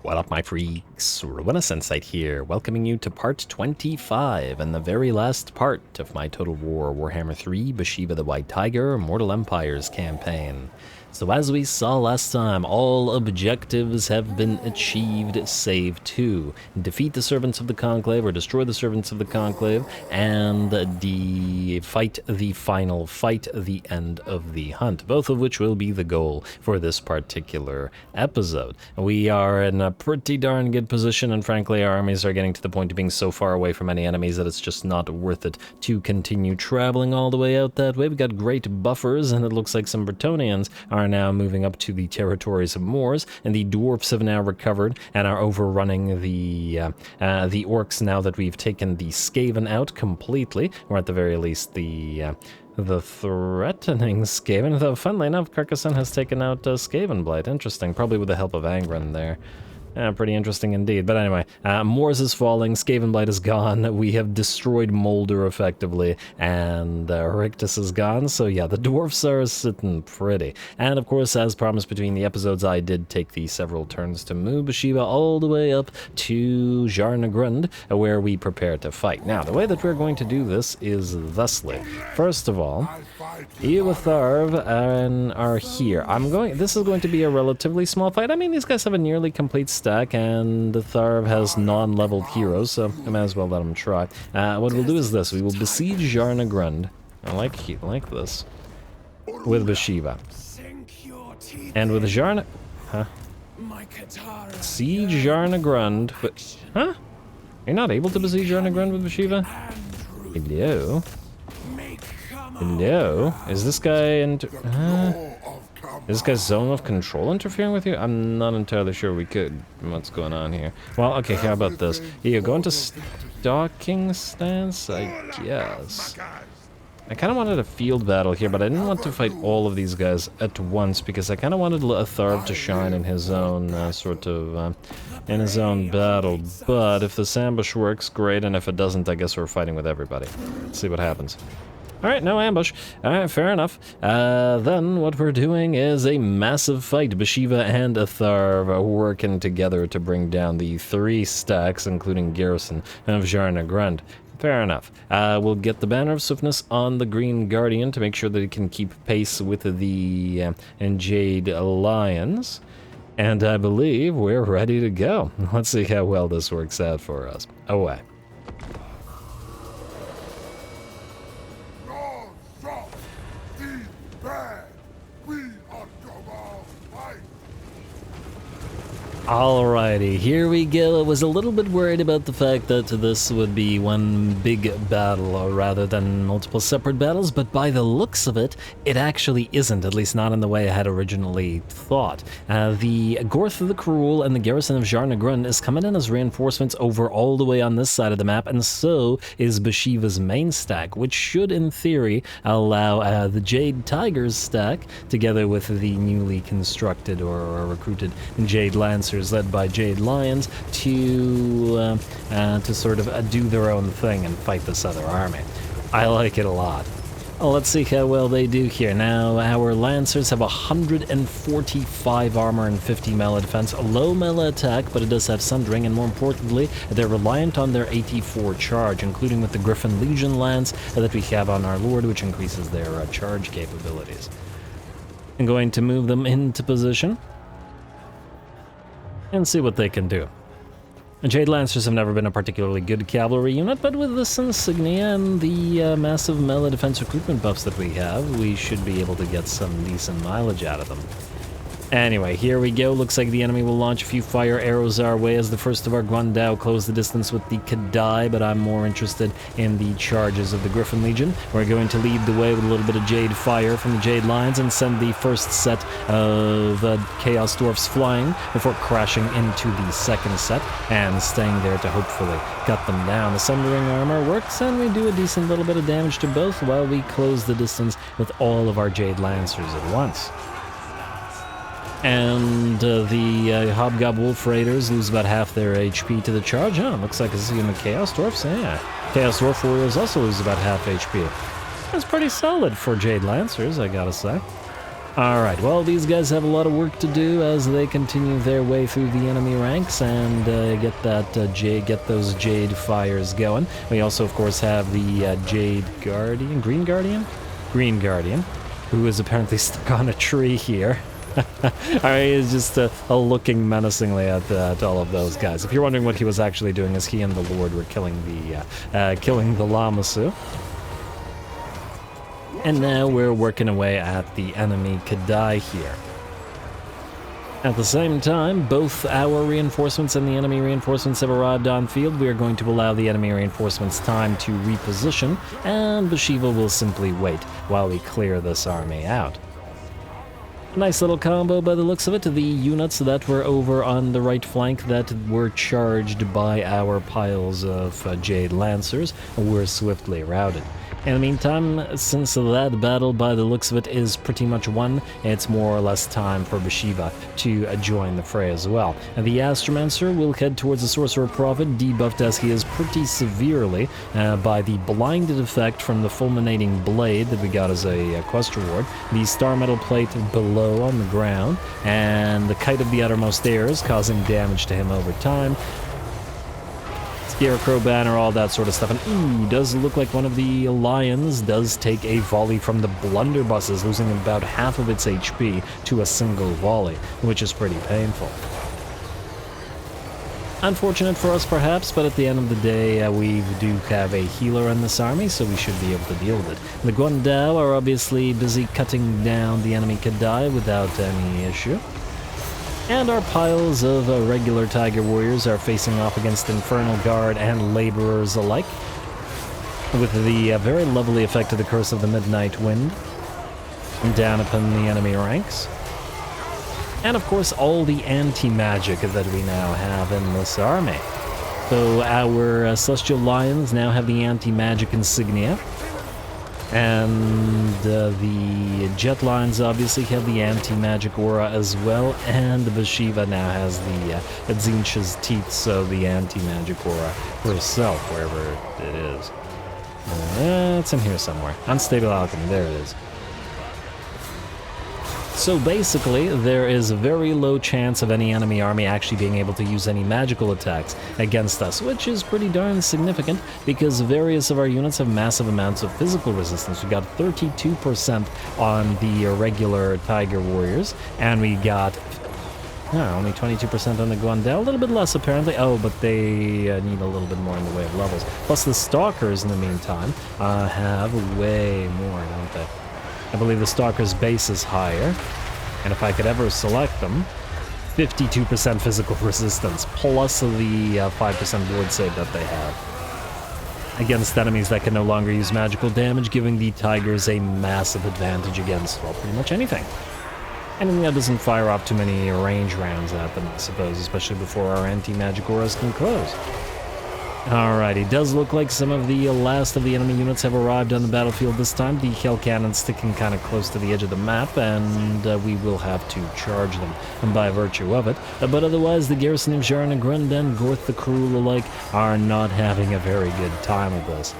What up, my freaks? RuinusInsight here, welcoming you to part 25 and the very last part of my Total War Warhammer 3 Bhashiva the White Tiger Mortal Empires campaign. So as we saw last time, all objectives have been achieved save two. Defeat the Servants of the Conclave, or destroy the Servants of the Conclave, and fight the final fight, the end of the hunt, both of which will be the goal for this particular episode. We are in a pretty darn good position, and frankly our armies are getting to the point of being so far away from any enemies that it's just not worth it to continue traveling all the way out that way. We've got great buffers, and it looks like some Bretonnians are now moving up to the territories of Moors, and the dwarfs have now recovered and are overrunning the orcs now that we've taken the Skaven out completely, or at the very least the threatening Skaven, though funnily enough Carcassonne has taken out Skaven Blight. Interesting, probably with the help of Angren there. Pretty interesting indeed. But anyway, Moors is falling, Skaven Blight is gone, we have destroyed Molder effectively, and Rictus is gone, so yeah, the dwarfs are sitting pretty. And of course, as promised between the episodes, I did take the several turns to move Bhashiva all the way up to Jarnagrund, where we prepare to fight. Now, the way that we're going to do this is thusly. First of all, Eowatharv are here. This is going to be a relatively small fight. I mean, these guys have a nearly complete stack, and Tharv has non-leveled heroes, so I might as well let him try. What we'll do is this. We will besiege Jarnagrund. I like this. With Bhashiva. And with Siege Jarnagrund. Huh? You're not able to besiege Jarnagrund with Bhashiva? Hello? Hello? Is this guy is this guy's zone of control interfering with you? I'm not entirely sure we could. What's going on here? Well, okay, how about this? You go into stalking stance, I guess. I kind of wanted a field battle here, but I didn't want to fight all of these guys at once because I kind of wanted Tharv to shine in his own in his own battle. But if this ambush works, great, and if it doesn't, I guess we're fighting with everybody. Let's see what happens. Alright, no ambush. Alright, fair enough. Then what we're doing is a massive fight. Bhashiva and Tharv are working together to bring down the 3 stacks, including garrison, of Jarnagrund. Fair enough. We'll get the Banner of Swiftness on the Green Guardian to make sure that it can keep pace with the Jade Lions. And I believe we're ready to go. Let's see how well this works out for us. Away. Alrighty, here we go. I was a little bit worried about the fact that this would be one big battle rather than multiple separate battles, but by the looks of it, it actually isn't, at least not in the way I had originally thought. The Gorth of the Cruel and the garrison of Jarnagrund is coming in as reinforcements over all the way on this side of the map, and so is Bhashiva's main stack, which should, in theory, allow the Jade Tigers stack, together with the newly constructed or recruited Jade Lancers led by Jade Lions, to sort of do their own thing and fight this other army. I like it a lot. Well, let's see how well they do here. Now, our Lancers have 145 armor and 50 melee defense, a low melee attack, but it does have Sundering, and more importantly, they're reliant on their 84 charge, including with the Griffin Legion Lance that we have on our Lord, which increases their charge capabilities. I'm going to move them into position and see what they can do. The Jade Lancers have never been a particularly good cavalry unit, but with this insignia and the massive melee defense recruitment buffs that we have, we should be able to get some decent mileage out of them. Anyway, here we go. Looks like the enemy will launch a few fire arrows our way as the first of our Guandao close the distance with the Cathay, but I'm more interested in the charges of the Griffin Legion. We're going to lead the way with a little bit of Jade Fire from the Jade Lions and send the first set of Chaos Dwarfs flying before crashing into the second set and staying there to hopefully cut them down. The Sundering armor works, and we do a decent little bit of damage to both while we close the distance with all of our Jade Lancers at once. And the Hobgob Wolf Raiders lose about half their HP to the charge. Oh, looks like it's even the Chaos Dwarfs. Yeah, Chaos Dwarf Warriors also lose about half HP. That's pretty solid for Jade Lancers, I gotta say. Alright, well, these guys have a lot of work to do as they continue their way through the enemy ranks and get those Jade fires going. We also, of course, have the Jade Guardian, Green Guardian, who is apparently stuck on a tree here. Alright, he's just looking menacingly at all of those guys. If you're wondering what he was actually doing, is he and the Lord were killing the Lamasu. And now we're working away at the enemy Cathay here. At the same time, both our reinforcements and the enemy reinforcements have arrived on field. We are going to allow the enemy reinforcements time to reposition, and Bhashiva will simply wait while we clear this army out. Nice little combo by the looks of it. The units that were over on the right flank that were charged by our piles of Jade Lancers were swiftly routed. In the meantime, since that battle by the looks of it is pretty much won, it's more or less time for Bhashiva to join the fray as well. And the Astromancer will head towards the Sorcerer Prophet, debuffed as he is pretty severely by the blinded effect from the Fulminating Blade that we got as a quest reward, the Star Metal Plate below on the ground, and the Kite of the Uttermost Airs causing damage to him over time. Scarecrow banner, all that sort of stuff. And ooh, does look like one of the lions does take a volley from the blunderbusses, losing about half of its HP to a single volley, which is pretty painful. Unfortunate for us, perhaps, but at the end of the day, we do have a healer in this army, so we should be able to deal with it. The Guandao are obviously busy cutting down the enemy Cathay without any issue. And our piles of regular Tiger Warriors are facing off against Infernal Guard and Laborers alike, with the very lovely effect of the Curse of the Midnight Wind down upon the enemy ranks. And of course, all the anti-magic that we now have in this army. So our Celestial Lions now have the anti-magic insignia. And the Jet Lions obviously have the anti-magic aura as well, and the Bhashiva now has the Tzeentch's Teeth, so the anti-magic aura herself, wherever it is. It's in here somewhere. Unstable Alchemy, there it is. So basically, there is a very low chance of any enemy army actually being able to use any magical attacks against us, which is pretty darn significant because various of our units have massive amounts of physical resistance. We got 32% on the regular Tiger Warriors, and we got only 22% on the Guandao, a little bit less apparently. Oh, but they need a little bit more in the way of levels. Plus the Stalkers, in the meantime, have way more, don't they? I believe the Stalker's base is higher, and if I could ever select them, 52% physical resistance, plus the 5% ward save that they have against enemies that can no longer use magical damage, giving the Tigers a massive advantage against, well, pretty much anything. Anything that doesn't fire off too many range rounds at them, I suppose, especially before our anti-magic auras can close. Alrighty, does look like some of the last of the enemy units have arrived on the battlefield this time. The Hell Cannons sticking kind of close to the edge of the map, and we will have to charge them by virtue of it. But otherwise, the garrison of Jarna Grund and Gorth the Cruel alike are not having a very good time of this.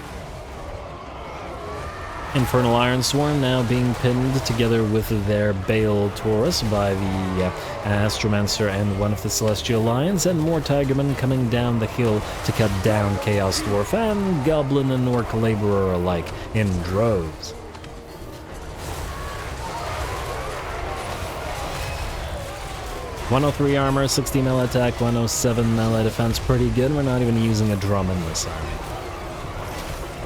Infernal Iron Sworn now being pinned together with their Bale Taurus by the Astromancer and one of the Celestial Lions, and more Tigermen coming down the hill to cut down Chaos Dwarf and Goblin and Orc Laborer alike in droves. .103 armor, 60 melee attack, 107 melee defense, pretty good. We're not even using a drum in this army.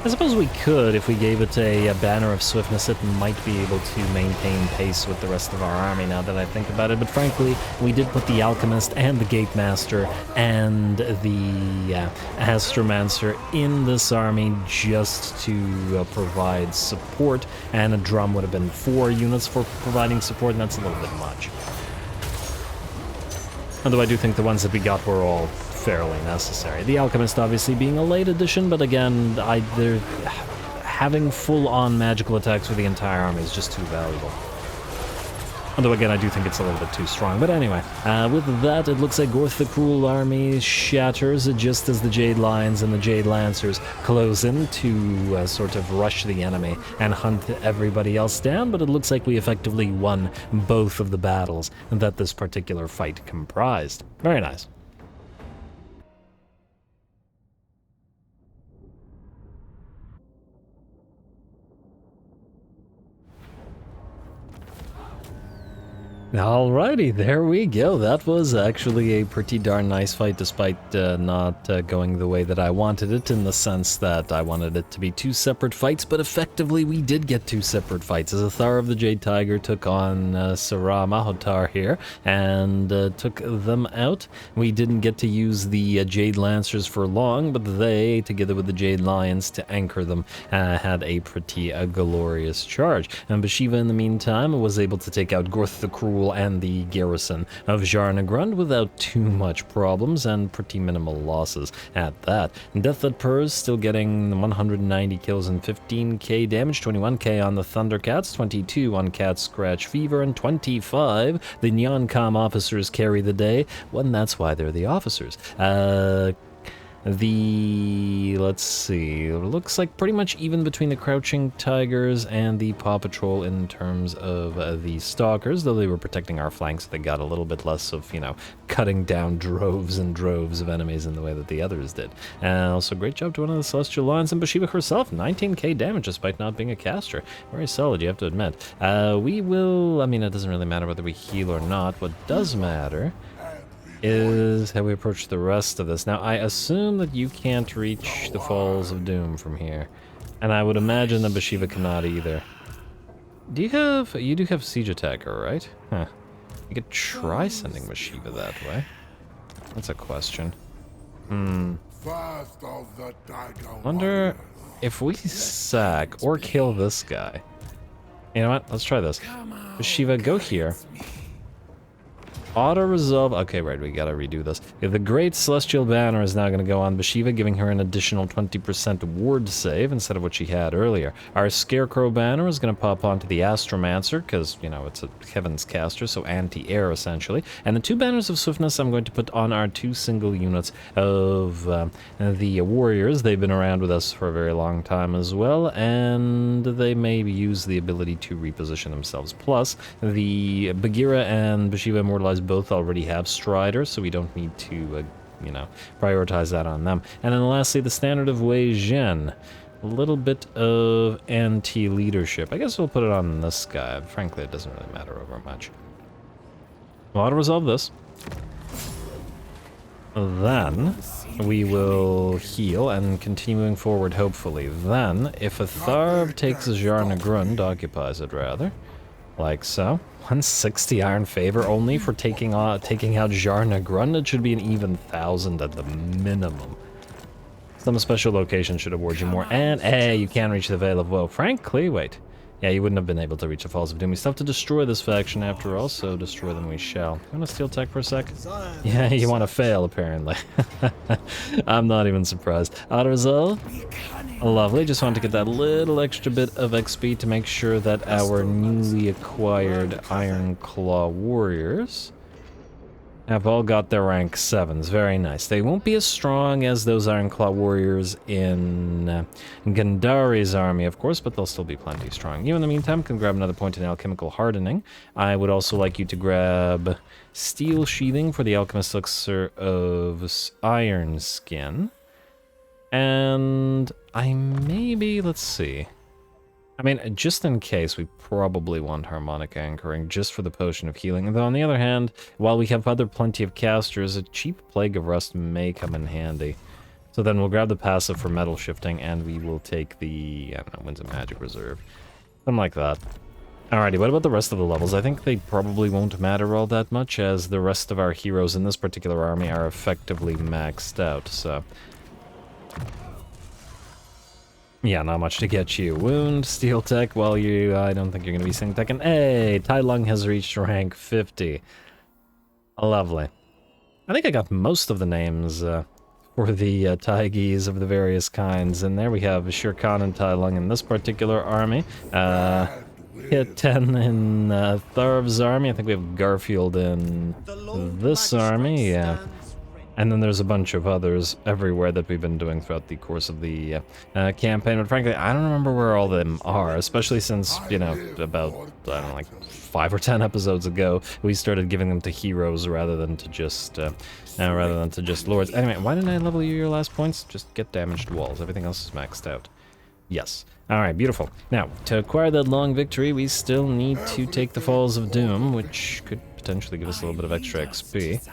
I suppose we could, if we gave it a banner of swiftness, it might be able to maintain pace with the rest of our army now that I think about it, but frankly, we did put the Alchemist and the Gatemaster and the Astromancer in this army just to provide support, and a drum would have been 4 units for providing support, and that's a little bit much. Although I do think the ones that we got were all fairly necessary. The Alchemist obviously being a late addition, but again, having full-on magical attacks with the entire army is just too valuable. Although again, I do think it's a little bit too strong. But anyway, with that, it looks like Gorth the Cruel army shatters just as the Jade Lions and the Jade Lancers close in to sort of rush the enemy and hunt everybody else down. But it looks like we effectively won both of the battles that this particular fight comprised. Very nice. Alrighty, there we go. That was actually a pretty darn nice fight, despite not going the way that I wanted it, in the sense that I wanted it to be two separate fights, but effectively we did get two separate fights, as Athar of the Jade Tiger took on Sarah Mahotar here, and took them out. We didn't get to use the Jade Lancers for long, but they, together with the Jade Lions to anchor them, had a pretty glorious charge. And Bhashiva, in the meantime, was able to take out Gorth the Cruel and the garrison of Jarnagrund without too much problems and pretty minimal losses at that. Death at Purrs still getting 190 kills and 15k damage, 21k on the Thundercats, 22 on Cat Scratch Fever, and 25 the Nyancom officers carry the day. Well, and that's why they're the officers. Let's see, it looks like pretty much even between the Crouching Tigers and the Paw Patrol in terms of the Stalkers, though they were protecting our flanks, they got a little bit less of, you know, cutting down droves and droves of enemies in the way that the others did. Also, great job to one of the Celestial Lions and Bhashiva herself, 19k damage despite not being a caster. Very solid, you have to admit. We will, I mean, it doesn't really matter whether we heal or not. What does matter is how we approach the rest of this. Now, I assume that you can't reach the Falls of Doom from here, and I would imagine that Bhashiva cannot either. Do you do have Siege Attacker, right? Huh. You could try sending Bhashiva that way. That's a question. Wonder if we sack or kill this guy. You know what? Let's try this. Bhashiva, go here. Auto-resolve. Okay, right, we gotta redo this. The Great Celestial Banner is now gonna go on Bhashiva, giving her an additional 20% ward save instead of what she had earlier. Our Scarecrow Banner is gonna pop onto the Astromancer, because, you know, it's a Heaven's caster, so anti-air, essentially. And the two Banners of Swiftness I'm going to put on our two single units of the Warriors. They've been around with us for a very long time as well, and they may use the ability to reposition themselves. Plus, the Bagheera and Bhashiva Immortalized both already have Strider, so we don't need to, you know, prioritize that on them. And then lastly, the Standard of Wei Zhen. A little bit of anti-leadership. I guess we'll put it on this guy. Frankly, it doesn't really matter over much. We'll auto-resolve this. Then we will heal and continuing forward, hopefully. Then, if a Tharv takes Jarnagrund, occupies it rather, like so. 160 iron favor only for taking out Jarnagrund. It should be an even 1,000 at the minimum. Some special location should award you more. And hey, you can reach the Veil of Woe. Frankly, wait. Yeah, you wouldn't have been able to reach the Falls of Doom. We still have to destroy this faction after all, so destroy them we shall. You want to steal tech for a sec? Yeah, you want to fail, apparently. I'm not even surprised. Auto-resolve. Lovely. Just wanted to get that little extra bit of XP to make sure that our newly acquired Iron Claw warriors have all got their rank 7s. Very nice. They won't be as strong as those Iron Claw warriors in Gandari's army, of course, but they'll still be plenty strong. You, in the meantime, can grab another point in alchemical hardening. I would also like you to grab steel sheathing for the alchemist elixir of iron skin. And let's see. I mean, just in case, we probably want harmonic anchoring just for the potion of healing. Though on the other hand, while we have plenty of casters, a cheap Plague of Rust may come in handy. So then we'll grab the passive for metal shifting, and we will take the, I don't know, Winds of Magic Reserve. Something like that. Alrighty, what about the rest of the levels? I think they probably won't matter all that much, as the rest of our heroes in this particular army are effectively maxed out, so... yeah, not much to get you. Wound, Steel Tech, well, I don't think you're going to be seeing tech. And hey, Tai Lung has reached rank 50. Lovely. I think I got most of the names for the Taigis of the various kinds. And there we have Shere Khan and Tai Lung in this particular army. hit 10 in Tharv's army. I think we have Garfield in this army, yeah. And then there's a bunch of others everywhere that we've been doing throughout the course of the campaign. But frankly, I don't remember where all of them are, especially since, you know, about, I don't know, like 5 or 10 episodes ago, we started giving them to heroes rather than to just lords. Anyway, why didn't I level you your last points? Just get damaged walls. Everything else is maxed out. Yes. Alright, beautiful. Now, to acquire that long victory, we still need to take the Falls of Doom, which could potentially give us a little bit of extra XP.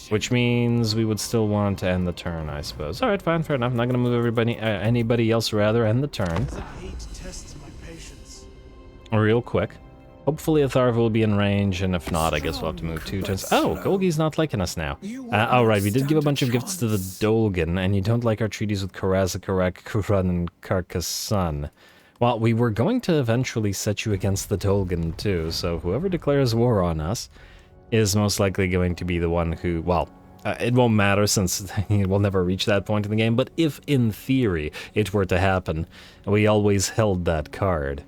Which means we would still want to end the turn, I suppose. Alright, fine, fair enough. I'm not going to move everybody, anybody else, rather, end the turn. Real quick. Hopefully a Tharv will be in range, and if not, I guess we'll have to move 2 turns. Oh, Golgi's not liking us now. Alright, we did give a bunch of gifts to the Dolgan, and you don't like our treaties with Karazakarak, Kuran, and Carcassun. Well, we were going to eventually set you against the Dolgan, too, so whoever declares war on us is most likely going to be the one who, well, it won't matter since we'll never reach that point in the game, but if, in theory, it were to happen, we always held that card.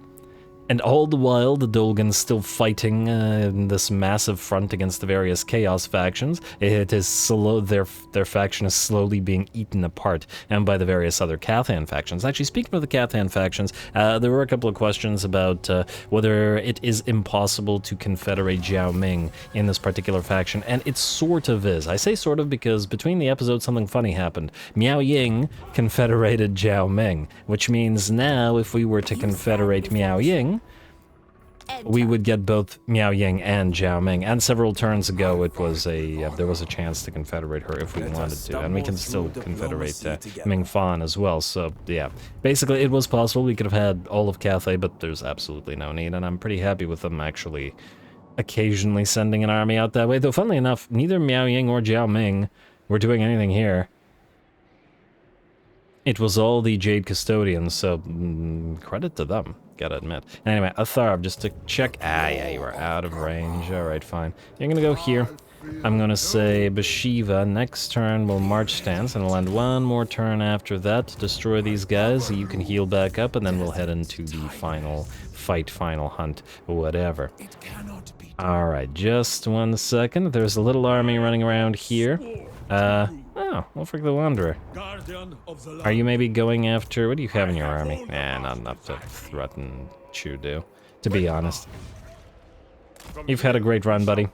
And all the while, the Dolgan's still fighting this massive front against the various Chaos factions. It is slow. Their faction is slowly being eaten apart, and by the various other Cathay factions. Actually, speaking of the Cathay factions, there were a couple of questions about whether it is impossible to confederate Jiao Ming in this particular faction, and it sort of is. I say sort of because between the episodes, something funny happened. Miao Ying confederated Jiao Ming, which means now, if we were to confederate Miao Ying, we would get both Miao Ying and Jiao Ming, and several turns ago it was there was a chance to confederate her if we wanted to, and we can still confederate Ming Fan as well, so yeah. Basically, it was possible, we could have had all of Cathay, but there's absolutely no need, and I'm pretty happy with them actually occasionally sending an army out that way, though funnily enough, neither Miao Ying or Jiao Ming were doing anything here. It was all the Jade Custodians, so credit to them, gotta admit. Anyway, a Tharv, just to check. Ah, yeah, you are out of range. Alright, fine. You're gonna go here. I'm gonna say Bhashiva. Next turn we'll March Stance, and we'll end one more turn after that to destroy these guys. You can heal back up, and then we'll head into the final fight, final hunt, whatever. Alright, just 1 second. There's a little army running around here. Oh, Wolfric the Wanderer. Are you maybe going after... What do you have in your army? Nah, not enough to threaten Chudu, to be honest. You've had a great run, buddy.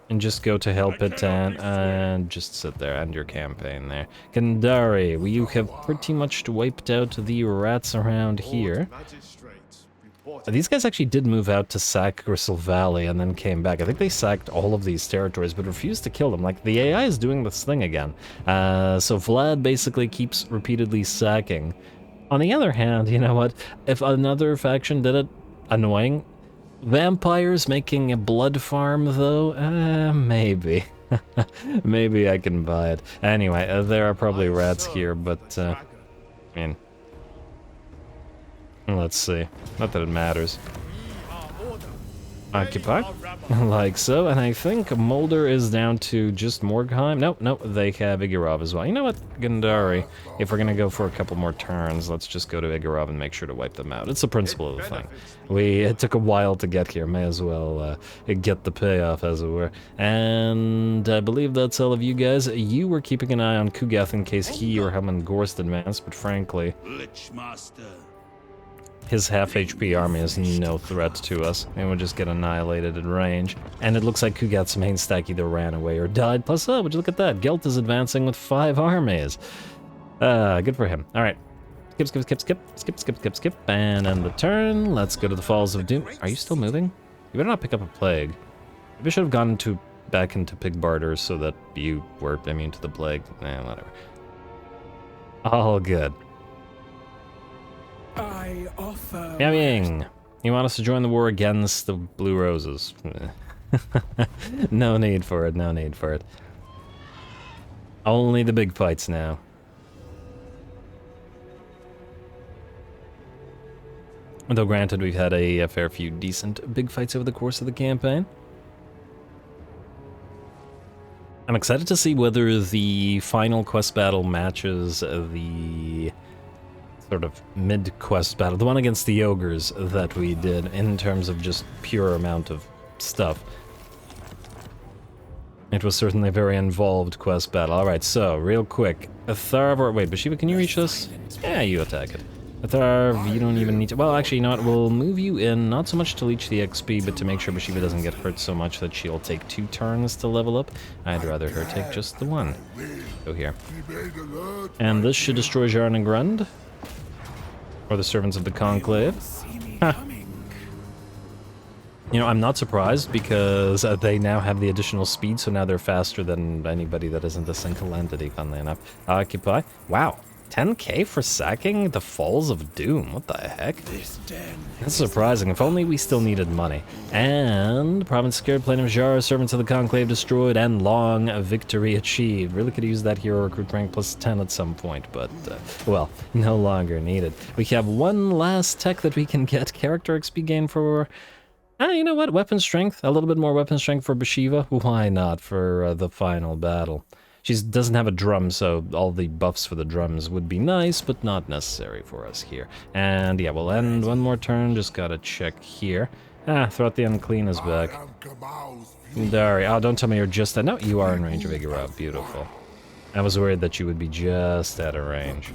And just go to help it and just sit there, end your campaign there. Gandari, you have pretty much wiped out the rats around here. These guys actually did move out to sack Gristle Valley and then came back. I think they sacked all of these territories, but refused to kill them. Like, the AI is doing this thing again. So Vlad basically keeps repeatedly sacking. On the other hand, you know what? If another faction did it, annoying. Vampires making a blood farm, though? Maybe. Maybe I can buy it. Anyway, there are probably rats here, but, I mean... Let's see. Not that it matters. Occupy. Like so, and I think Mulder is down to just Morgheim. Nope, they have Igorov as well. You know what, Gandari? If we're gonna go for a couple more turns, let's just go to Igorov and make sure to wipe them out. It's the principle of the thing. It took a while to get here. May as well get the payoff, as it were. And I believe that's all of you guys. You were keeping an eye on Kugath in case he or Helman Gorst advanced, but frankly... his half HP army is no threat to us, and we'll just get annihilated at range. And it looks like Kugat's main stack either ran away or died. Plus, would you look at that? Gelt is advancing with 5 armies. Good for him. Alright. Skip, and end the turn. Let's go to the Falls of Doom. Are you still moving? You better not pick up a plague. Maybe I should have gone back into pig barter so that you were immune to the plague. Whatever. All good. Miao Ying, you want us to join the war against the Blue Roses? No need for it, no need for it. Only the big fights now. Though granted, we've had a fair few decent big fights over the course of the campaign. I'm excited to see whether the final quest battle matches the sort of mid-quest battle, the one against the ogres that we did in terms of just pure amount of stuff. It was certainly a very involved quest battle. Alright, so, real quick. Atharv, wait, Bhashiva, can you reach this? Yeah, you attack it. Atharv, you don't even need to... Well, actually, you know what? We'll move you in, not so much to leech the XP, but to make sure Bhashiva doesn't get hurt so much that she'll take 2 turns to level up. I'd rather her take just the 1. Go here. And this should destroy Jarnagrund. Or the Servants of the Conclave. Huh. You know, I'm not surprised because they now have the additional speed, so now they're faster than anybody that isn't a single entity, funnily enough. Occupy. Wow. 10k for sacking the Falls of Doom. What the heck? That's surprising. If only we still needed money. And Province Scared, Plain of Jar, Servants of the Conclave destroyed, and long victory achieved. Really could use that hero recruit rank plus 10 at some point, but, well, no longer needed. We have one last tech that we can get. Character XP gain for... you know what? Weapon strength. A little bit more weapon strength for Bhashiva. Why not for the final battle? She doesn't have a drum, so all the buffs for the drums would be nice, but not necessary for us here. And yeah, we'll end one more turn. Just gotta check here. Throughout the Unclean is back. Gandari. Oh, don't tell me you're just... No, you are in range of Igorab. Beautiful. I was worried that you would be just out of range.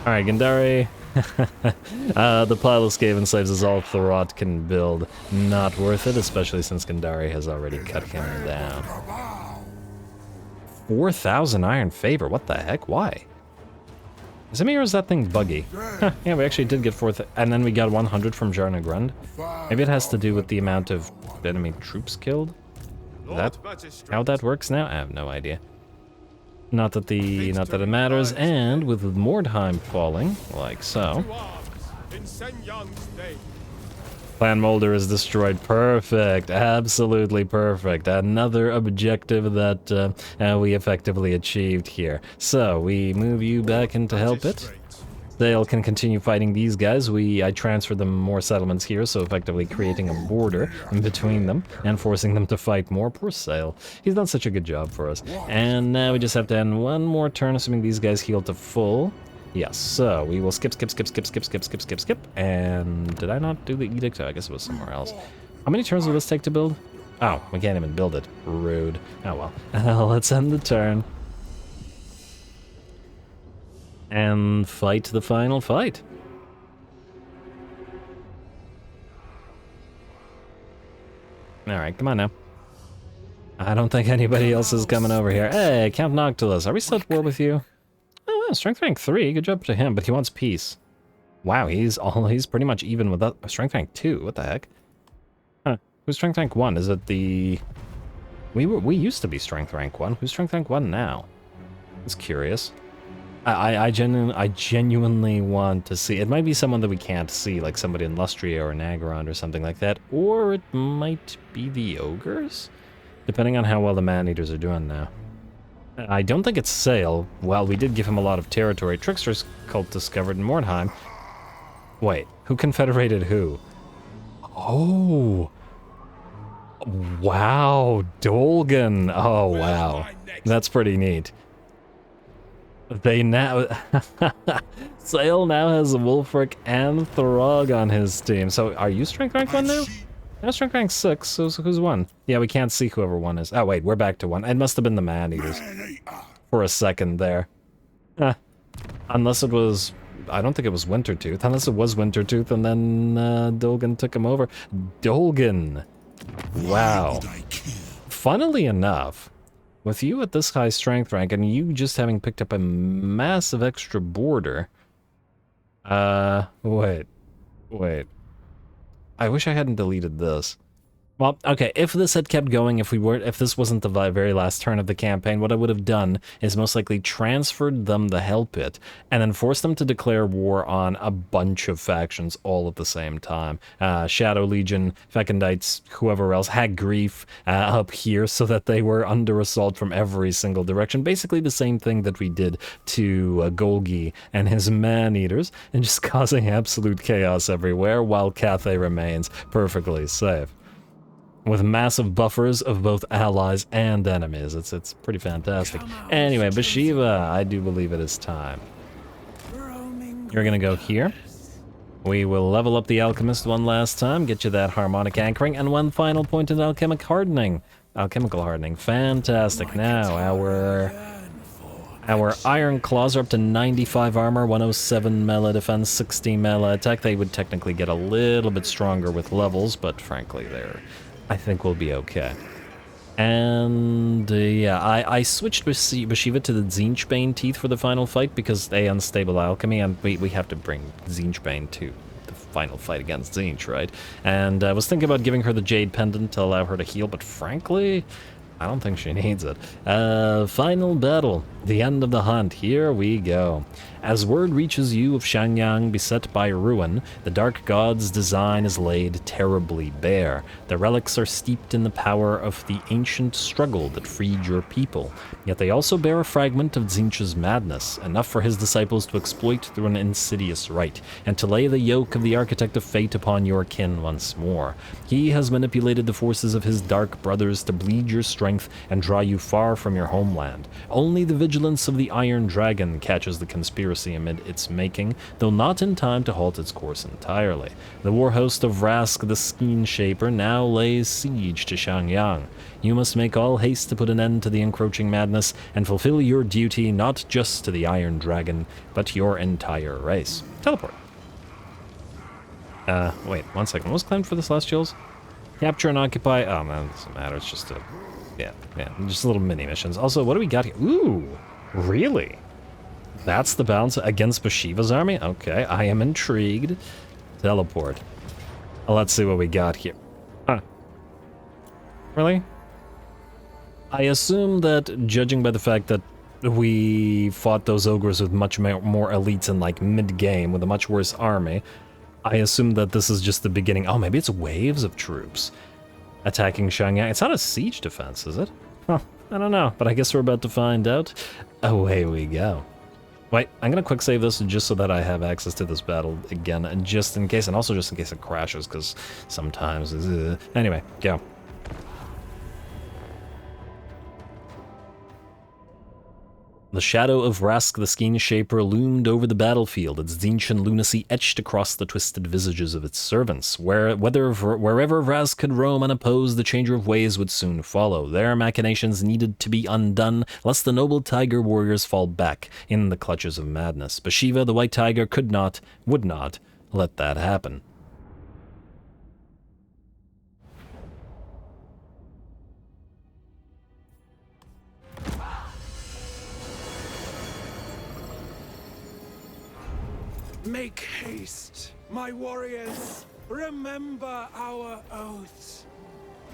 Alright, Gandari. The pile of Skaven slaves is all Thorot can build. Not worth it, especially since Gandari has already cut him down. 4,000 iron favor, what the heck? Why? Is it me or is that thing buggy? Yeah, we actually did get 4,000, and then we got 100 from Jarnagrund. Maybe it has to do with the amount of enemy troops killed? Is that how that works now? I have no idea. Not that it matters, and with Mordheim falling, like so. Clan Molder is destroyed. Perfect. Absolutely perfect. Another objective that we effectively achieved here. So, we move you back in to help it. Thale can continue fighting these guys. I transferred them more settlements here, so effectively creating a border in between them and forcing them to fight more. Poor Sale. He's done such a good job for us. And now we just have to end one more turn, assuming these guys heal to full. Yes, so we will skip, and did I not do the edict? Oh, I guess it was somewhere else. How many turns will this take to build? Oh, we can't even build it. Rude. Oh well. Let's end the turn. And fight the final fight. Alright, come on now. I don't think anybody else is coming over here. Hey, Count Noctilus, are we still at war with you? Oh, wow, strength rank 3, good job to him, but he wants peace. Wow, he's pretty much even with that. Strength rank 2, what the heck? Huh, who's strength rank 1? Is it the... We used to be strength rank 1. Who's strength rank 1 now? It's curious. I genuinely want to see. It might be someone that we can't see, like somebody in Lustria or Nagaron or something like that. Or it might be the Ogres? Depending on how well the Man-Eaters are doing now. I don't think it's Sale. Well, we did give him a lot of territory. Trickster's cult discovered in Mordheim. Wait, who confederated who? Oh! Wow, Dolgan! Oh, wow. That's pretty neat. They now... Sale now has Wulfric and Throg on his team. So, are you strength rank 1 now? No, strength rank 6, so who's 1? Yeah, we can't see whoever 1 is. Oh, wait, we're back to 1. It must have been the Man-Eaters. For a second there. Unless it was... I don't think it was Wintertooth. Unless it was Wintertooth, and then Dolgan took him over. Dolgan! Wow. Funnily enough, with you at this high strength rank, and you just having picked up a massive extra border... Wait. I wish I hadn't deleted this. Well, okay, if this had kept going, if this wasn't the very last turn of the campaign, what I would have done is most likely transferred them the Hell Pit, and then forced them to declare war on a bunch of factions all at the same time. Shadow Legion, Fecundites, whoever else, Hag Grief up here, so that they were under assault from every single direction. Basically the same thing that we did to Golgi and his Man-Eaters, and just causing absolute chaos everywhere, while Cathay remains perfectly safe. With massive buffers of both allies and enemies. It's pretty fantastic. Anyway, Bhashiva, I do believe it is time. You're gonna go here. We will level up the Alchemist one last time, get you that harmonic anchoring, and one final point in alchemical hardening. Fantastic. Now, our Iron Claws are up to 95 armor, 107 melee defense, 60 melee attack. They would technically get a little bit stronger with levels, but frankly, I think we'll be okay. And yeah, I switched Bhashiva to the Tzeentchbane teeth for the final fight because A, unstable alchemy, and we have to bring Tzeentchbane to the final fight against Tzeentch, right? And I was thinking about giving her the Jade Pendant to allow her to heal, but frankly, I don't think she needs it. Final battle. The end of the hunt. Here we go. As word reaches you of Xiangyang beset by ruin, the Dark God's design is laid terribly bare. The relics are steeped in the power of the ancient struggle that freed your people. Yet they also bear a fragment of Tzeentch's madness, enough for his disciples to exploit through an insidious rite, and to lay the yoke of the Architect of Fate upon your kin once more. He has manipulated the forces of his dark brothers to bleed your strength and draw you far from your homeland. Only the vigilance of the Iron Dragon catches the conspiracy amid its making, though not in time to halt its course entirely. The war host of Rask the Skein Shaper now lays siege to Xiangyang. You must make all haste to put an end to the encroaching madness and fulfill your duty not just to the Iron Dragon, but your entire race. Teleport. Wait, 1 second. What was claimed for the Celestials? Capture and occupy. Oh man, it doesn't matter. It's just a... Yeah, just little mini missions. Also, what do we got here? Ooh, really? That's the balance against Bhashiva's army? Okay, I am intrigued. Teleport. Let's see what we got here. Huh. Really? I assume that, judging by the fact that we fought those ogres with much more elites in, like, mid-game, with a much worse army, I assume that this is just the beginning. Oh, maybe it's waves of troops attacking Xiangyang. It's not a siege defense, is it? Huh, I don't know, but I guess we're about to find out. Away we go. Wait, I'm gonna quick save this just so that I have access to this battle again, and just in case, and also just in case it crashes, because sometimes... Anyway, go. The shadow of Rask the Skein Shaper loomed over the battlefield, its Tzeentchian lunacy etched across the twisted visages of its servants. Wherever Rask could roam unopposed, the changer of ways would soon follow. Their machinations needed to be undone, lest the noble tiger warriors fall back in the clutches of madness. Bhashiva, the White Tiger, would not let that happen. Make haste, my warriors. Remember our oaths.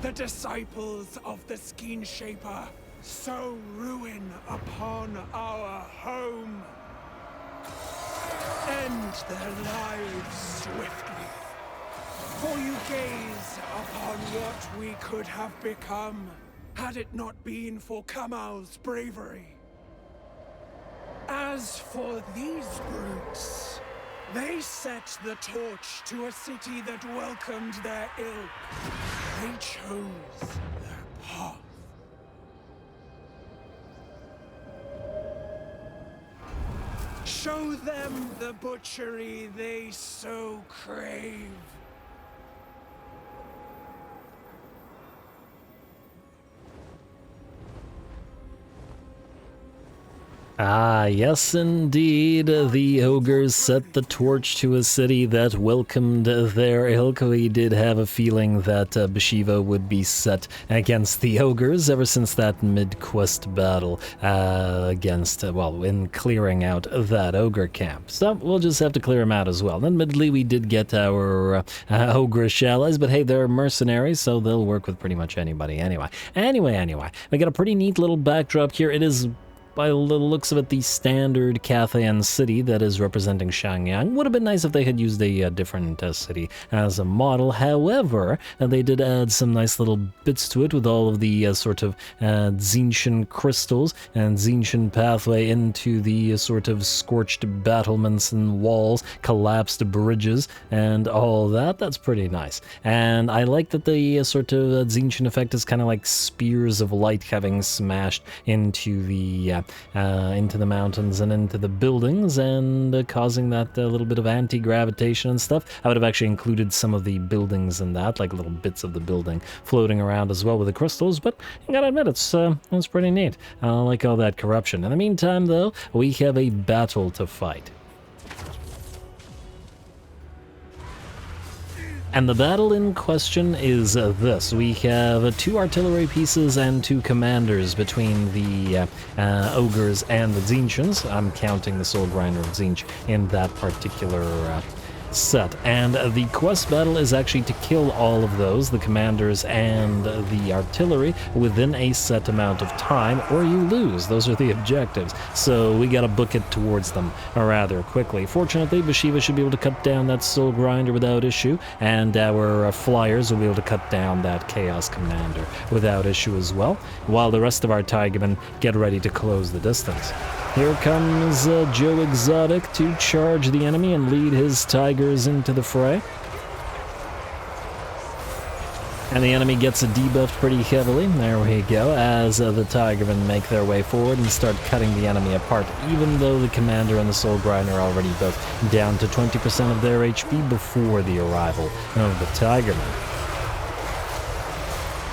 The disciples of the Skein Shaper sow ruin upon our home. End their lives swiftly. For you gaze upon what we could have become, had it not been for Kamal's bravery. As for these brutes, they set the torch to a city that welcomed their ilk. They chose their path. Show them the butchery they so crave. Ah, yes indeed, the ogres set the torch to a city that welcomed their ilk. We did have a feeling that Bhashiva would be set against the ogres ever since that mid-quest battle in clearing out that ogre camp. So we'll just have to clear them out as well. Admittedly, we did get our ogrish allies, but hey, they're mercenaries, so they'll work with pretty much anybody anyway. Anyway, we got a pretty neat little backdrop here. It is, by the looks of it, the standard Cathay city that is representing Xiangyang. Would have been nice if they had used a different city as a model. However, they did add some nice little bits to it with all of the sort of Tzeentchian crystals and Tzeentchian pathway into the sort of scorched battlements and walls, collapsed bridges, and all that. That's pretty nice. And I like that the sort of Tzeentchian effect is kind of like spears of light having smashed into the into the mountains and into the buildings, and causing that little bit of anti-gravitation and stuff. I would have actually included some of the buildings in that, like little bits of the building floating around as well with the crystals, but I gotta admit, it's pretty neat. I like all that corruption. In the meantime, though, we have a battle to fight. And the battle in question is this. We have 2 artillery pieces and 2 commanders between the ogres and the Tzeentchans. I'm counting the Soul Grinder of Tzeentch in that particular set. And the quest battle is actually to kill all of those, the commanders and the artillery, within a set amount of time, or you lose. Those are the objectives. So we gotta book it towards them rather quickly. Fortunately, Bhashiva should be able to cut down that Soul Grinder without issue, and our flyers will be able to cut down that Chaos Commander without issue as well, while the rest of our Tigermen get ready to close the distance. Here comes Joe Exotic to charge the enemy and lead his tigers into the fray. And the enemy gets debuffed pretty heavily. There we go, as the Tigermen make their way forward and start cutting the enemy apart, even though the commander and the Soul Grinder are already both down to 20% of their HP before the arrival of the Tigermen.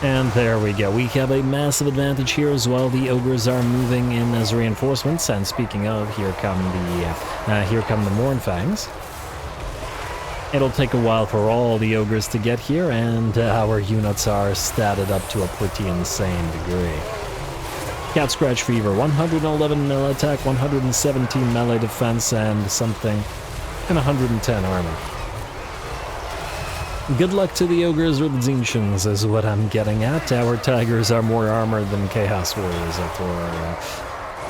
And there we go. We have a massive advantage here as well. The ogres are moving in as reinforcements. And speaking of, here come the Mournfangs. It'll take a while for all the ogres to get here, and our units are statted up to a pretty insane degree. Cat Scratch Fever, 111 melee attack, 117 melee defense, and something, and 110 armor. Good luck to the ogres or the Tzeentchans is what I'm getting at. Our tigers are more armored than Chaos Warriors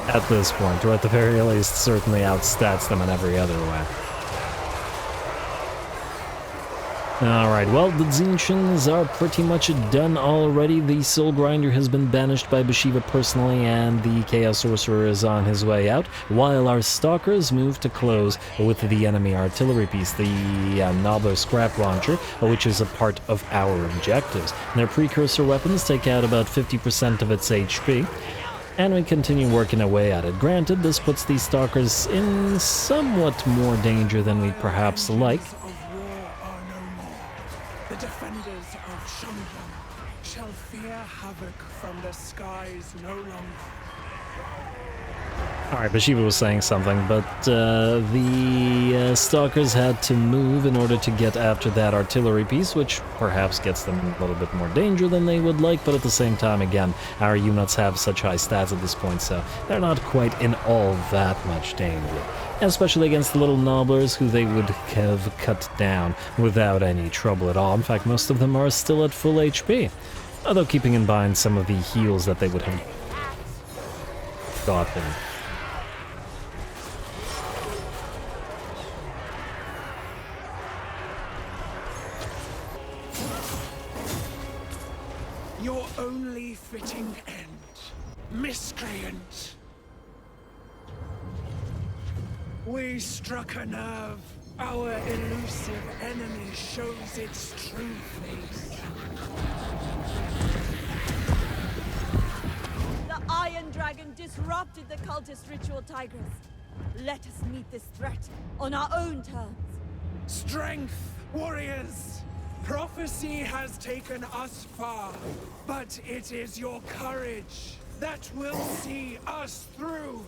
at this point, or at the very least certainly outstats them in every other way. Alright, well, the Tzeentchans are pretty much done already. The Soul Grinder has been banished by Bhashiva personally, and the Chaos Sorcerer is on his way out, while our Stalkers move to close with the enemy artillery piece, the Nobbler Scrap Launcher, which is a part of our objectives. Their precursor weapons take out about 50% of its HP, and we continue working our way at it. Granted, this puts these Stalkers in somewhat more danger than we'd perhaps like. The defenders of Shangyang shall fear havoc from the skies no longer. Alright, Bhashiva was saying something, but the Stalkers had to move in order to get after that artillery piece, which perhaps gets them a little bit more danger than they would like, but at the same time, again, our units have such high stats at this point, so they're not quite in all that much danger. Especially against the little Nobblers, who they would have cut down without any trouble at all. In fact, most of them are still at full HP, although keeping in mind some of the heals that they would have gotten. Your only fitting end, miscreant. We struck a nerve. Our elusive enemy shows its true face. The Iron Dragon disrupted the cultist ritual, Tigress. Let us meet this threat on our own terms. Strength, warriors! Prophecy has taken us far, but it is your courage that will see us through.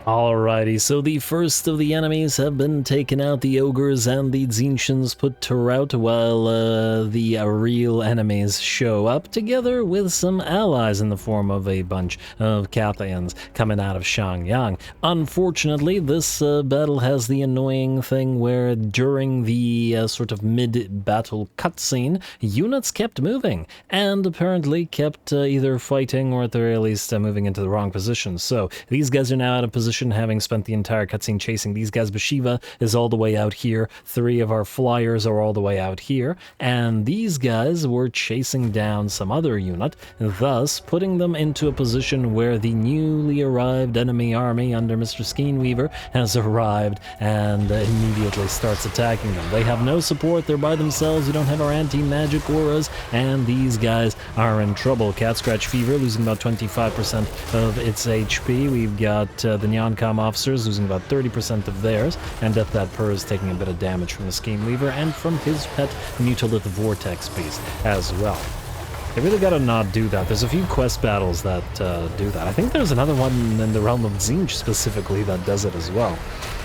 Alrighty, so the first of the enemies have been taken out, the ogres and the Tzeentchans put to rout, while the real enemies show up, together with some allies in the form of a bunch of Cathayans coming out of Shangyang. Unfortunately, this battle has the annoying thing where during the sort of mid-battle cutscene, units kept moving, and apparently kept either fighting or at the very least moving into the wrong position. So these guys are now out of position position, having spent the entire cutscene chasing these guys. Bhashiva is all the way out here. 3 of our flyers are all the way out here. And these guys were chasing down some other unit, thus putting them into a position where the newly arrived enemy army under Mr. Skeenweaver has arrived and immediately starts attacking them. They have no support, they're by themselves, we don't have our anti-magic auras, and these guys are in trouble. Cat Scratch Fever losing about 25% of its HP. We've got the Neoncom officers losing about 30% of theirs, and Death That Purr is taking a bit of damage from the Skeenweaver and from his pet Mutolith Vortex Beast as well. They really gotta not do that. There's a few quest battles that do that. I think there's another one in the realm of Tzeentch specifically that does it as well.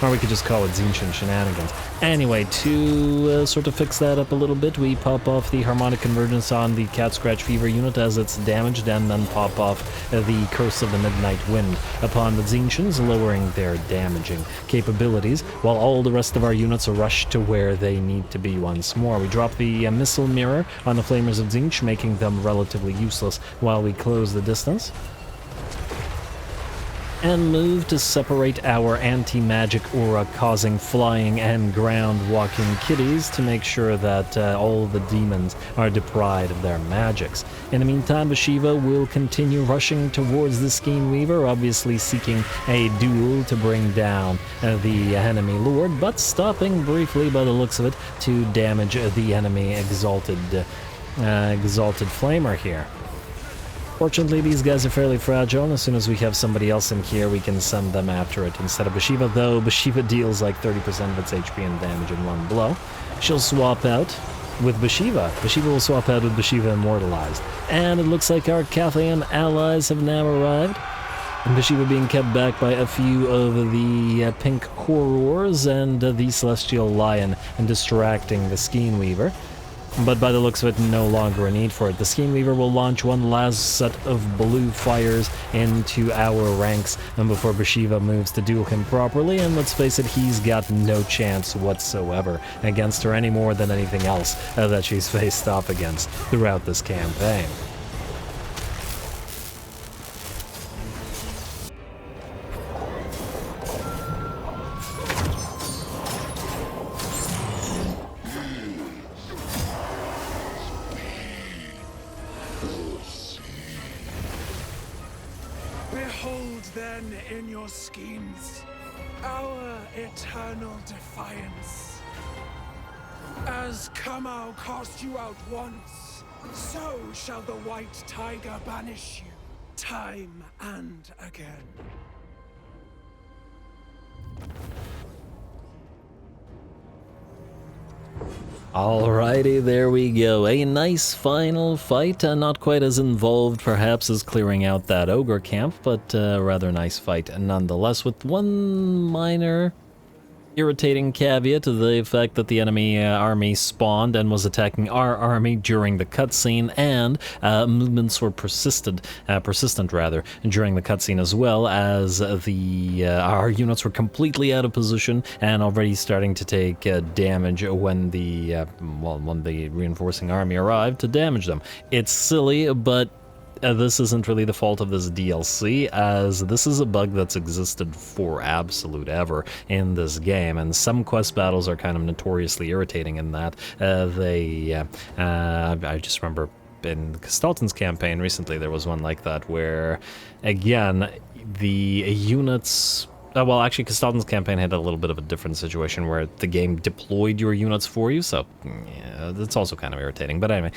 Or we could just call it Tzeentchian Shenanigans. Anyway, to sort of fix that up a little bit, we pop off the Harmonic Convergence on the Cat Scratch Fever unit as it's damaged, and then pop off the Curse of the Midnight Wind upon the Tzeentchians, lowering their damaging capabilities, while all the rest of our units rush to where they need to be once more. We drop the Missile Mirror on the Flamers of Tzeentch, making them relatively useless while we close the distance, and move to separate our anti-magic aura causing flying and ground walking kitties to make sure that all the demons are deprived of their magics. In the meantime, Bhashiva will continue rushing towards the Skeenweaver, obviously seeking a duel to bring down the enemy lord, but stopping briefly by the looks of it to damage the enemy exalted Flamer here. Fortunately, these guys are fairly fragile, and as soon as we have somebody else in here, we can send them after it instead of Bhashiva, though Bhashiva deals like 30% of its HP and damage in one blow. She'll swap out with Bhashiva. Bhashiva will swap out with Bhashiva Immortalized. And it looks like our Cathayan allies have now arrived. And Bhashiva being kept back by a few of the pink horrors and the Celestial Lion and distracting the Skeenweaver. But by the looks of it, no longer a need for it. The Skeenweaver will launch one last set of blue fires into our ranks and before Bhashiva moves to duel him properly, and let's face it, he's got no chance whatsoever against her any more than anything else that she's faced off against throughout this campaign. Behold then in your schemes our eternal defiance. As Kamau cast you out once, so shall the White Tiger banish you, time and again. Alrighty, there we go. A nice final fight, not quite as involved perhaps as clearing out that ogre camp, but a rather nice fight nonetheless, with one minor irritating caveat to the fact that the enemy army spawned and was attacking our army during the cutscene, and movements were persistent during the cutscene, as well as our units were completely out of position and already starting to take damage when the reinforcing army arrived to damage them. It's silly, but this isn't really the fault of this DLC, as this is a bug that's existed for absolute ever in this game, and some quest battles are kind of notoriously irritating in that I just remember in Castalton's campaign recently there was one like that where, again, the units... well, actually, Castalton's campaign had a little bit of a different situation where the game deployed your units for you, so yeah, that's also kind of irritating. But anyway,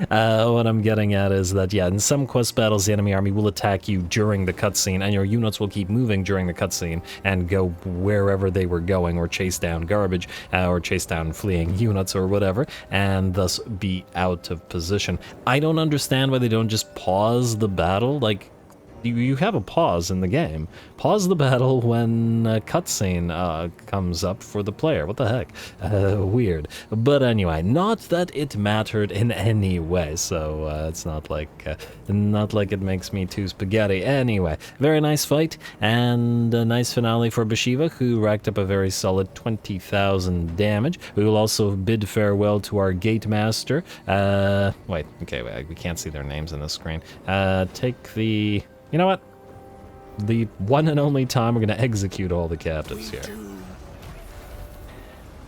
what I'm getting at is that, yeah, in some quest battles, the enemy army will attack you during the cutscene, and your units will keep moving during the cutscene and go wherever they were going, or chase down garbage, or chase down fleeing units, or whatever, and thus be out of position. I don't understand why they don't just pause the battle, like... You have a pause in the game. Pause the battle when a cutscene comes up for the player. What the heck? Weird. But anyway, not that it mattered in any way, so it's not like it makes me too spaghetti. Anyway, very nice fight, and a nice finale for Bhashiva, who racked up a very solid 20,000 damage. We will also bid farewell to our Gate Master. Wait, okay, we can't see their names on the screen. Take the... You know what? the one and only time we're going to execute all the captives here.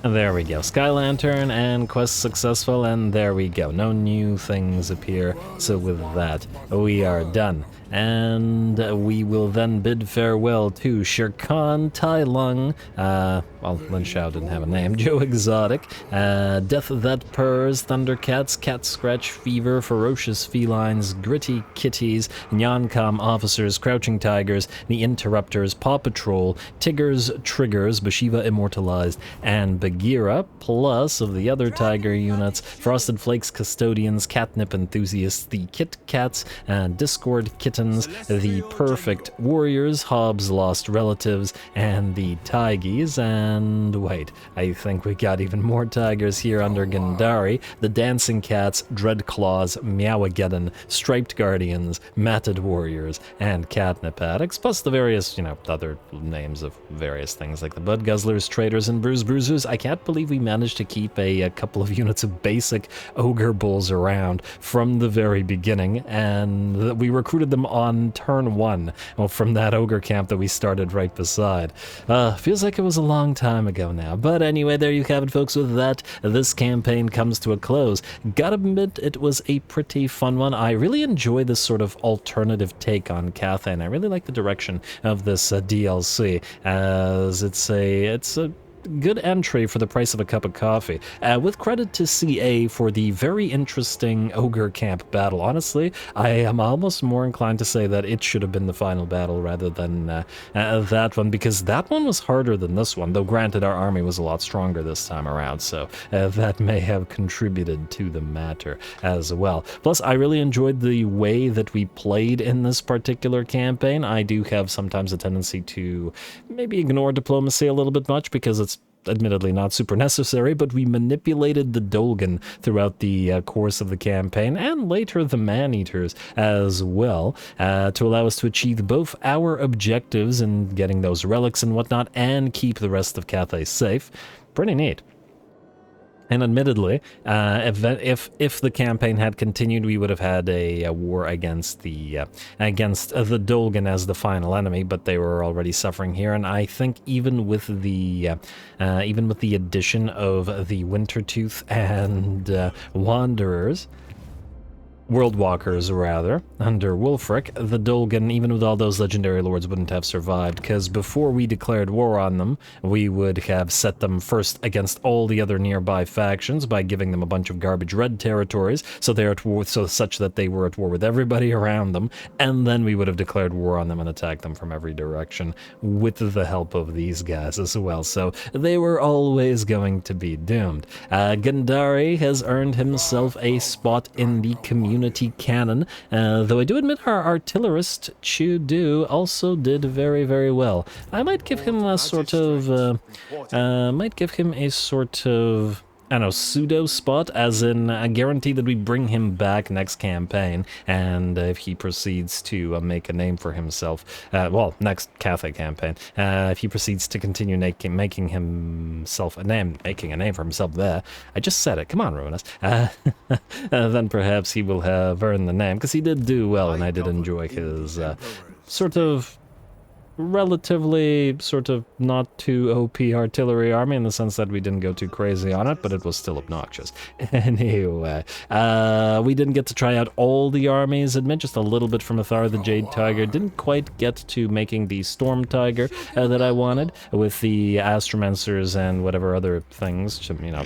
There we go. Sky Lantern and quest successful, and there we go. No new things appear, so with that, we are done. And we will then bid farewell to Shere Khan, Tai Lung, well, Lin Shao didn't have a name, Joe Exotic, Death That Purrs, Thundercats, Cat Scratch Fever, Ferocious Felines, Gritty Kitties, Nyancom Officers, Crouching Tigers, The Interrupters, Paw Patrol, Tigger's Triggers, Bhashiva Immortalized, and Bagheera, plus of the other Tiger units, Frosted Flakes Custodians, Catnip Enthusiasts, the Kit Cats, Discord Kittens, the Perfect Warriors, Hobbs Lost Relatives, and the Tigers. And wait, I think we got even more tigers here under Gandari. The Dancing Cats, Dreadclaws, Meowageddon, Striped Guardians, Matted Warriors, and Catnip Addicts, plus the various, other names of various things like the Bud Guzzlers, Traders, and Bruise Bruisers. I can't believe we managed to keep a couple of units of basic Ogre Bulls around from the very beginning, and we recruited them on turn 1, well, from that Ogre camp that we started right beside. Feels like it was a long time ago now, but anyway, there you have it, folks. With that, this campaign comes to a close. Gotta admit, it was a pretty fun one. I really enjoy this sort of alternative take on Cathay, and I really like the direction of this DLC, as it's a good entry for the price of a cup of coffee. With credit to CA for the very interesting Ogre Camp battle. Honestly, I am almost more inclined to say that it should have been the final battle rather than that one, because that one was harder than this one, though granted our army was a lot stronger this time around, so that may have contributed to the matter as well. Plus, I really enjoyed the way that we played in this particular campaign. I do have sometimes a tendency to maybe ignore diplomacy a little bit much, because it's admittedly not super necessary, but we manipulated the Dolgan throughout the course of the campaign, and later the Man-Eaters as well, to allow us to achieve both our objectives in getting those relics and whatnot, and keep the rest of Cathay safe. Pretty neat. And admittedly, if the campaign had continued, we would have had a war against the Dolgan as the final enemy, but they were already suffering here. And I think even with the addition of the Wintertooth and Wanderers, Worldwalkers rather, under Wulfric, the Dolgan, even with all those legendary lords, wouldn't have survived, because before we declared war on them, we would have set them first against all the other nearby factions by giving them a bunch of garbage red territories, so they're at war, such that they were at war with everybody around them, and then we would have declared war on them and attacked them from every direction with the help of these guys as well. So they were always going to be doomed. Gandari has earned himself a spot in the community canon, though I do admit our artillerist Chu-Du also did very, very well. I might give him a sort of, I don't know, pseudo spot, as in a guarantee that we bring him back next campaign, and if he proceeds to make a name for himself, well, next Cathay campaign, if he proceeds to continue making himself a name for himself there, I just said it, come on, Ruinous, then perhaps he will have earned the name, because he did do well, and I did enjoy his relatively not too OP artillery army, in the sense that we didn't go too crazy on it, but it was still obnoxious. Anyway, we didn't get to try out all the armies, admit just a little bit from Athar the Jade Tiger. Didn't quite get to making the Storm Tiger that I wanted, with the Astromancers and whatever other things,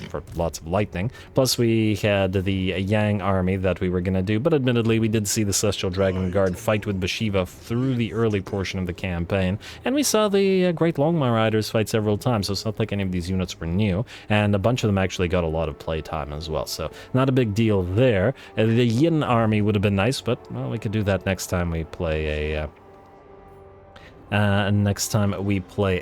for lots of lightning. Plus we had the Yang army that we were gonna do, but admittedly we did see the Celestial Dragon Guard fight with Bhashiva through the early portion of the campaign. And we saw the Great Longmire Riders fight several times, so it's not like any of these units were new, and a bunch of them actually got a lot of playtime as well, so not a big deal there. The Yin army would have been nice, but, well, we could do that next time we play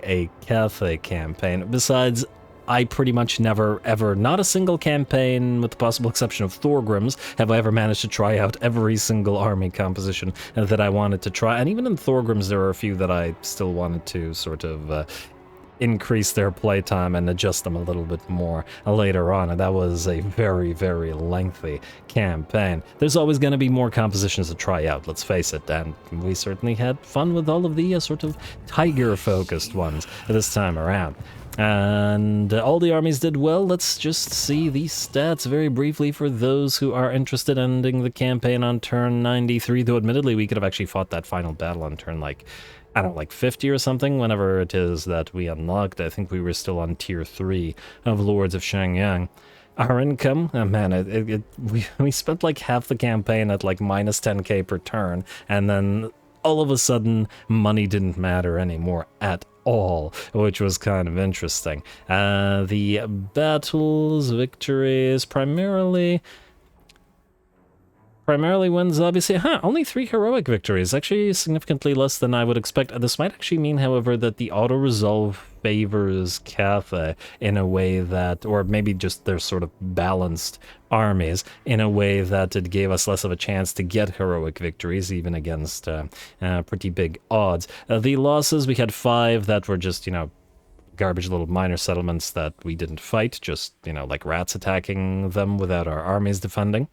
a Cathay campaign. Besides, I pretty much never, ever, not a single campaign, with the possible exception of Thorgrim's, have I ever managed to try out every single army composition that I wanted to try. And even in Thorgrim's, there are a few that I still wanted to increase their playtime and adjust them a little bit more later on, and that was a very, very lengthy campaign. There's always going to be more compositions to try out, let's face it, and we certainly had fun with all of the sort of tiger-focused ones this time around. And all the armies did well. Let's just see these stats very briefly for those who are interested in ending the campaign on turn 93, though admittedly we could have actually fought that final battle on turn, like, I don't know, like 50 or something, whenever it is that we unlocked. I think we were still on tier 3 of Lords of Shangyang. Our income, oh man, we spent like half the campaign at like minus 10k per turn, and then all of a sudden money didn't matter anymore at all, which was kind of interesting. The battles, victories, primarily wins, obviously. Only 3 heroic victories. Actually, significantly less than I would expect. This might actually mean, however, that the auto-resolve favors Cathay in a way that, or maybe just their sort of balanced armies, in a way that it gave us less of a chance to get heroic victories, even against pretty big odds. The losses, we had 5 that were just, you know, garbage little minor settlements that we didn't fight, just, you know, like rats attacking them without our armies defending.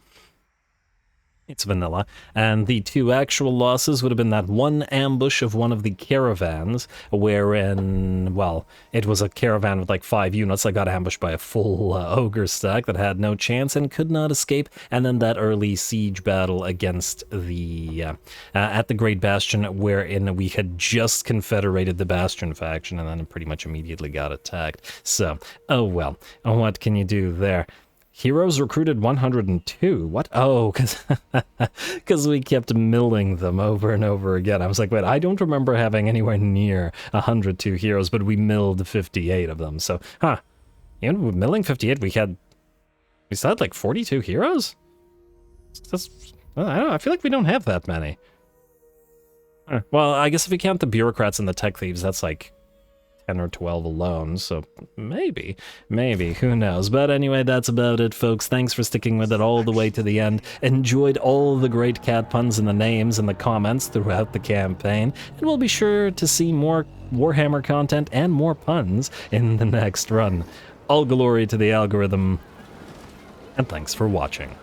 It's vanilla. And the 2 actual losses would have been that 1 ambush of one of the caravans, wherein, well, it was a caravan with like 5 units that got ambushed by a full ogre stack that had no chance and could not escape, and then that early siege battle against the, at the Great Bastion, wherein we had just confederated the Bastion faction and then pretty much immediately got attacked. So, oh well, what can you do there? Heroes recruited 102. What? Oh, because we kept milling them over and over again. I was like, wait, I don't remember having anywhere near 102 heroes, but we milled 58 of them. So, even with milling 58, we still had like 42 heroes? Well, I don't know, I feel like we don't have that many. Well, I guess if you count the bureaucrats and the tech thieves, that's like 10 or 12 alone, so maybe, who knows. But anyway, that's about it, folks. Thanks for sticking with it all the way to the end. Enjoyed all the great cat puns and the names and the comments throughout the campaign, and we'll be sure to see more Warhammer content and more puns in the next run. All glory to the algorithm, and thanks for watching.